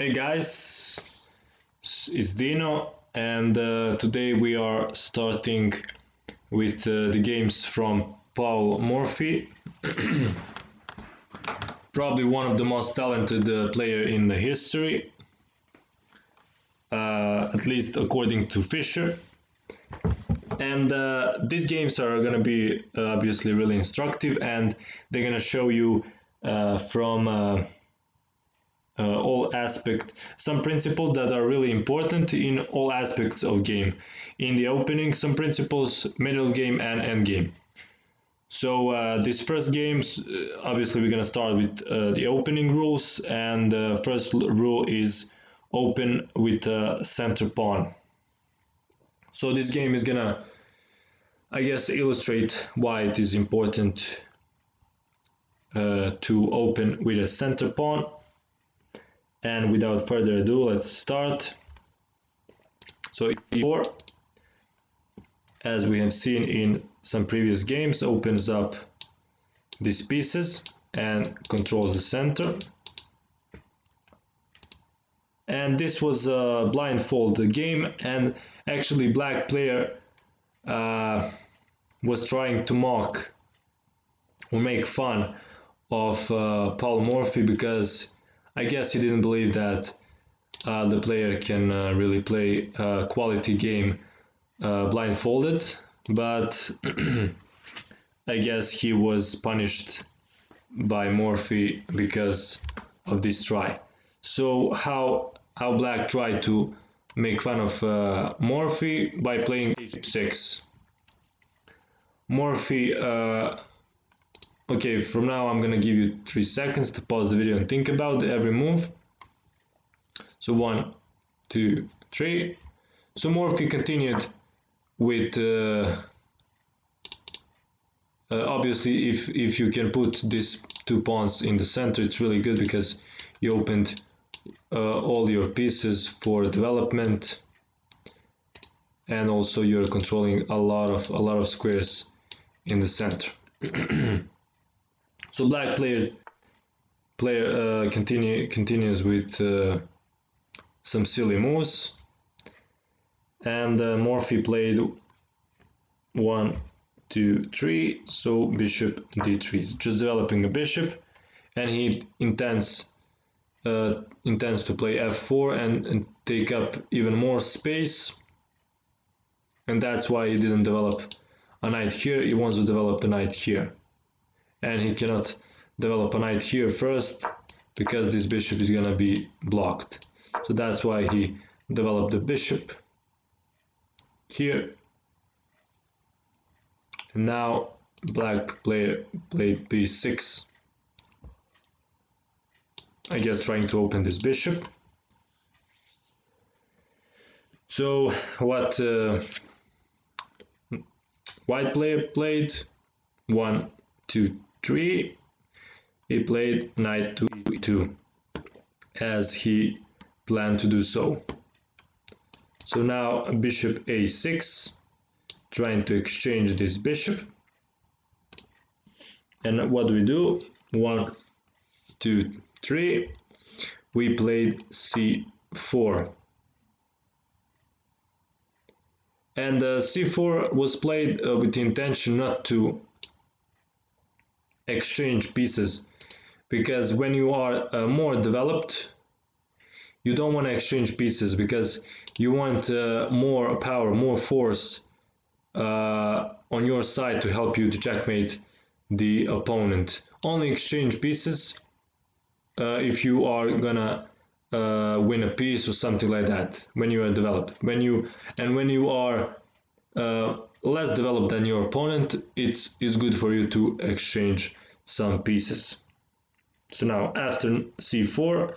Hey guys, it's Dino, and today we are starting with the games from Paul Morphy, probably one of the most talented player in the history, at least according to Fisher. And these games are going to be obviously really instructive, and they're going to show you from all aspects, some principles that are really important in all aspects of game. In the opening, some principles, middle game and end game. So these first games, obviously we're going to start with the opening rules, and the first rule is open with center pawn. So this game is going to, I guess, illustrate why it is important to open with a center pawn. And without further ado, let's start. So e4, as we have seen in some previous games, opens up these pieces and controls the center. And this was a blindfold game, and actually black player was trying to mock or make fun of Paul Morphy, because I guess he didn't believe that the player can really play a quality game blindfolded, but I guess he was punished by Morphy because of this try. So how black tried to make fun of Morphy by playing h6. Morphy, okay, from now I'm gonna give you 3 seconds to pause the video and think about every move. So 1, 2, 3. So Morphy continued with obviously if you can put these 2 pawns in the center, it's really good because you opened all your pieces for development, and also you're controlling a lot of squares in the center. So black player continues with some silly moves, and Morphy played 1, 2, 3. So bishop d3, just developing a bishop, and he intends to play f4 and take up even more space, and that's why he didn't develop a knight here. He wants to develop the knight here, and he cannot develop a knight here first because this bishop is gonna be blocked. So that's why he developed the bishop here. And now black player played b6, I guess trying to open this bishop. So what white player played, 1, 2, 3. He played knight to e2 as he planned to do so. So now bishop a6, trying to exchange this bishop. And what do we do? 1, 2, 3. We played c4. And c4 was played with the intention not to exchange pieces, because when you are more developed, you don't want to exchange pieces because you want more power, more force on your side to help you to checkmate the opponent. Only exchange pieces if you are gonna win a piece or something like that when you are developed. When you are less developed than your opponent, it's good for you to exchange some pieces. So now after c4,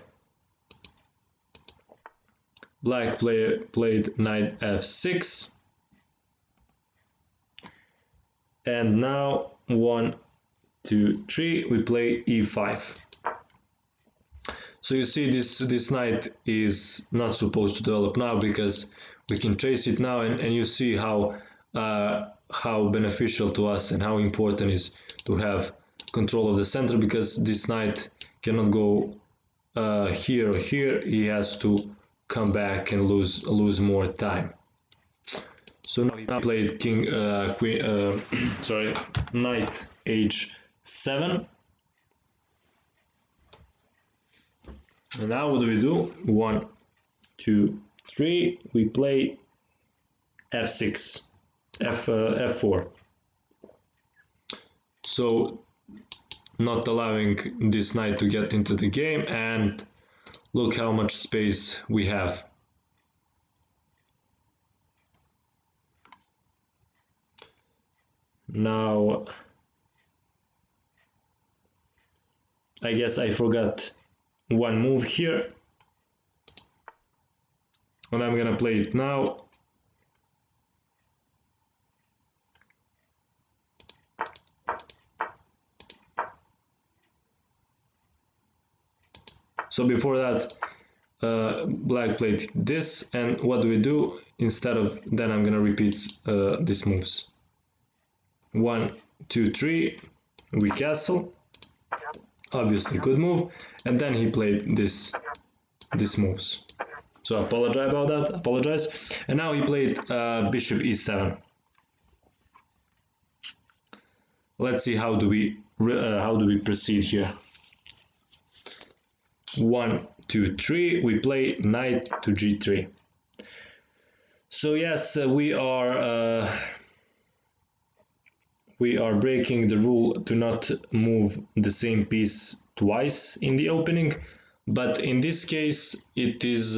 black player played knight f6, and now 1, 2, 3, we play e5. So you see this knight is not supposed to develop now because we can chase it now, and you see how beneficial to us and how important is to have control of the center, because this knight cannot go here or here, he has to come back and lose more time. So now he played king, queen, sorry, knight h7. And now what do we do? 1, 2, 3. We play f6, f4. So not allowing this knight to get into the game, and look how much space we have. Now, I guess I forgot one move here, and I'm gonna play it now. So before that, black played this, and what do we do? Instead of then, I'm gonna repeat these moves. 1, 2, 3. We castle. Obviously, good move. And then he played these moves. So apologize about that. Apologize. And now he played bishop e7. Let's see how do we proceed here. 1, 2, 3. We play knight to g3. So yes, we are breaking the rule to not move the same piece twice in the opening, but in this case it is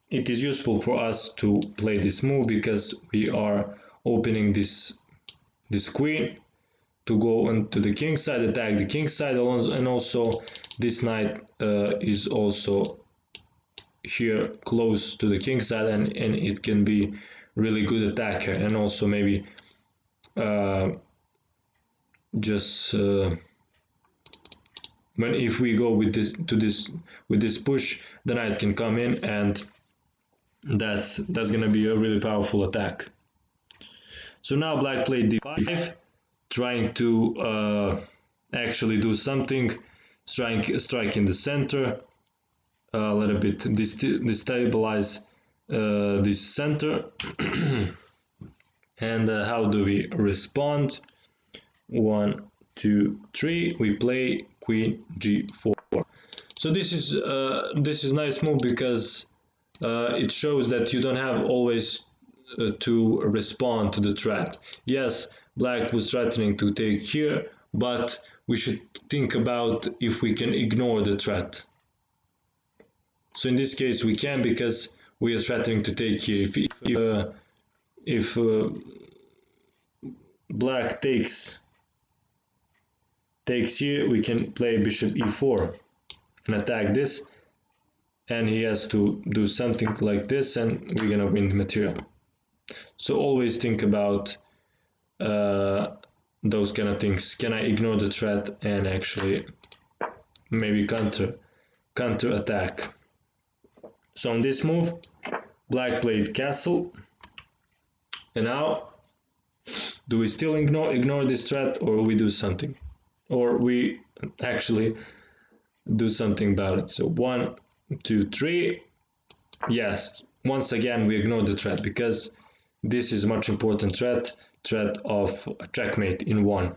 useful for us to play this move because we are opening this queen to go onto the king side, attack the king side, and also this knight is also here close to the king side, and it can be really good attacker, and also maybe when if we go with this push, the knight can come in, and that's gonna be a really powerful attack. So now black played d5, trying to actually do something, strike in the center, a little bit destabilize this center. And how do we respond? 1, 2, 3. We play queen g4. So this is nice move because it shows that you don't have always to respond to the threat. Yes, black was threatening to take here, but we should think about if we can ignore the threat. So in this case we can, because we are threatening to take here. If black takes here, we can play bishop e4 and attack this, and he has to do something like this, and we're gonna win the material. So always think about those kind of things. Can I ignore the threat and actually maybe counter attack? So on this move, black played castle, and now do we still ignore this threat, or we do something, or we actually do something about it? So 1, 2, 3. Yes, once again we ignore the threat because this is much important threat of a checkmate in 1.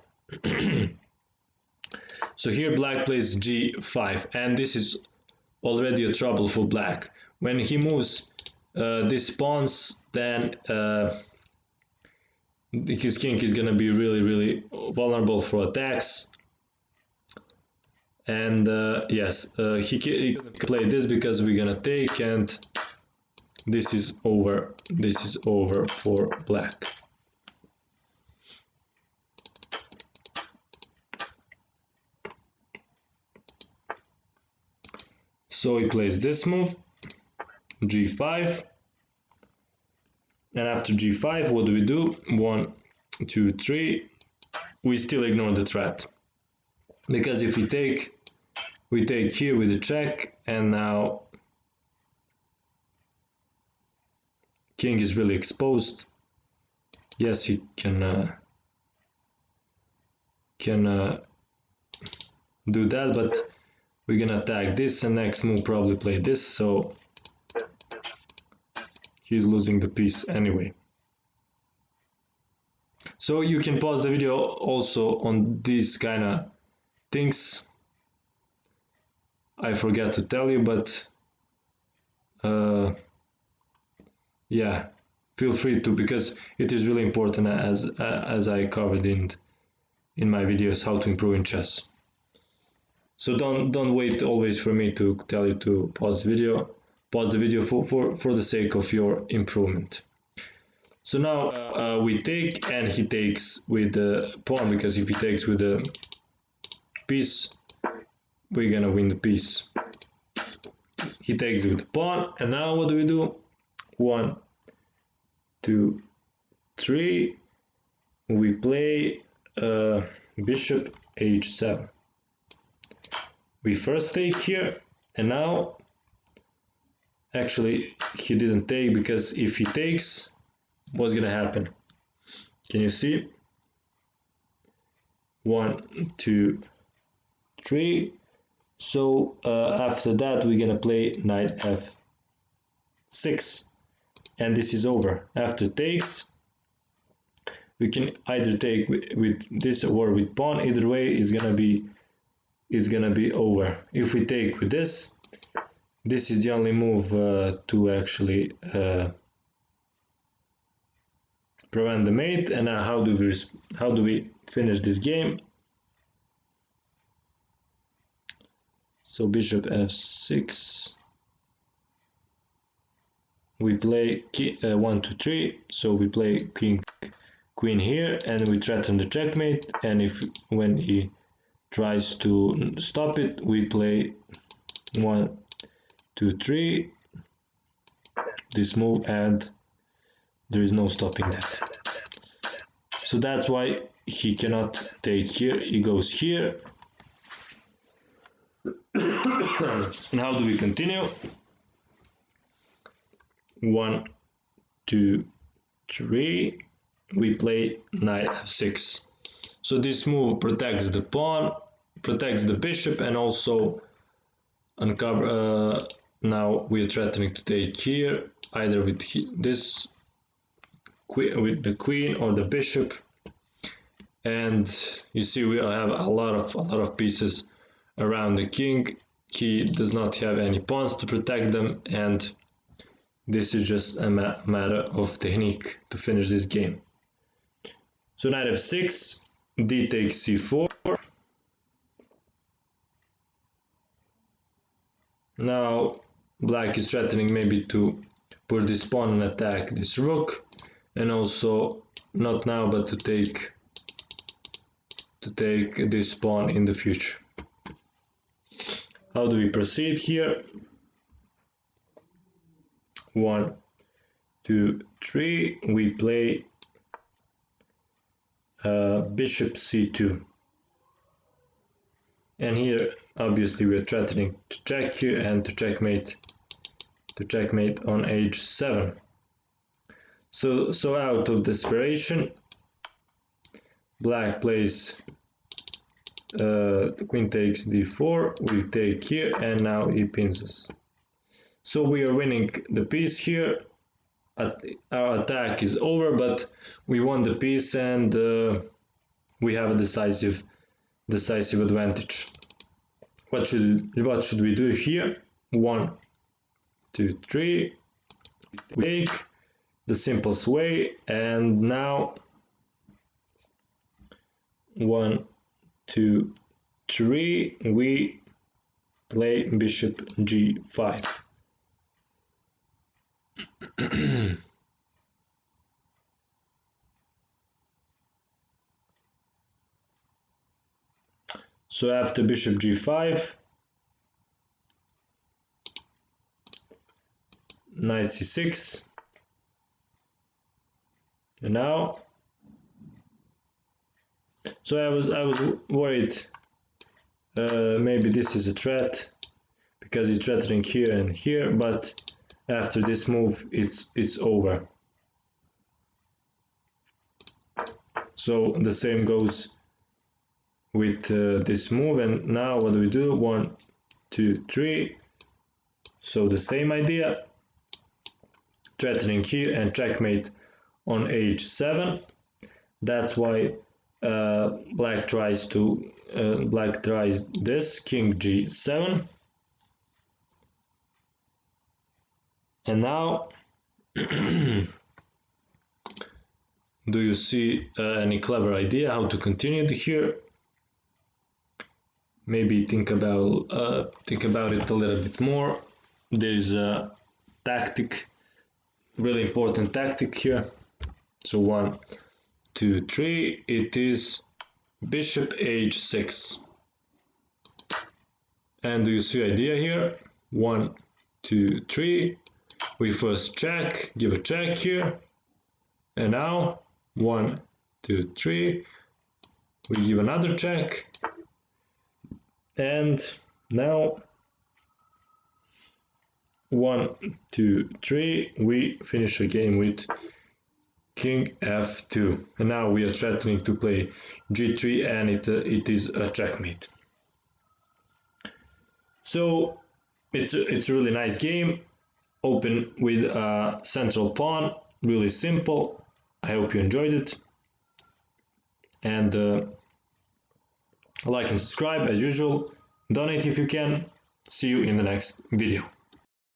So here black plays g5, and this is already a trouble for black. When he moves these pawns, then his king is gonna be really vulnerable for attacks. And yes, he can play this because we're gonna take, and this is over. This is over for black. So he plays this move, g5, and after g5, what do? 1, 2, 3. We still ignore the threat, because if we take here with a check, and now king is really exposed. Yes, he can do that, but we're gonna attack this, and next move probably play this, so he's losing the piece anyway. So you can pause the video also on these kind of things. I forgot to tell you, but yeah, feel free to, because it is really important, as I covered in my videos how to improve in chess. So don't wait always for me to tell you to pause the video. Pause the video for the sake of your improvement. So now we take, and he takes with the pawn, because if he takes with the piece, we're gonna win the piece. He takes with the pawn, and now what do? 1, 2, 3. We play bishop h7. We first take here, and now actually he didn't take, because if he takes, what's gonna happen? Can you see? 1, 2, 3. So after that we're gonna play knight f6, and this is over. After takes, we can either take with this or with pawn. Either way is gonna be over. If we take with this, this is the only move to actually prevent the mate. And now how do we finish this game? So bishop f6. We play 1, 2, 3. So we play king, queen here, and we threaten the checkmate. And when he tries to stop it, we play 1, 2, 3. This move, and there is no stopping that. So that's why he cannot take here. He goes here. And how do we continue? 1, 2, 3. We play knight f6. So this move protects the pawn, protects the bishop, and also uncover. Now we are threatening to take here, either with this, with the queen or the bishop. And you see we have a lot of pieces around the king. He does not have any pawns to protect them, and this is just a matter of technique to finish this game. So knight f6, d takes c4. Now black is threatening maybe to push this pawn and attack this rook, and also not now, but to take this pawn in the future. How do we proceed here? 1, 2, 3. We play bishop c2, and here obviously we are threatening to check here and to checkmate on h7. So out of desperation, black plays the queen takes d4. We take here, and now he pins us. So we are winning the piece here. Our attack is over, but we won the piece, and we have a decisive advantage. What should we do here? 1, 2, 3. We take the simplest way, and now 1, 2, 3. We play bishop g5. So after bishop g5, knight c6, and now, so I was worried maybe this is a threat, because he's threatening here and here, but after this move it's over. So the same goes with this move, and now what do we do? 1, 2, 3. So the same idea, threatening here and checkmate on h7. That's why black tries this, king g7. And now, do you see any clever idea how to continue here? Maybe think about it a little bit more. There's a tactic, really important tactic here. So 1, 2, 3. It is bishop h6. And do you see idea here? 1, 2, 3. We first check, give a check here. And now 1, 2, 3. We give another check. And now 1, 2, 3. We finish the game with king f2. And now we are threatening to play g3, and it is a checkmate. So it's a really nice game. Open with a central pawn, really simple. I hope you enjoyed it. And like and subscribe as usual. Donate if you can. See you in the next video.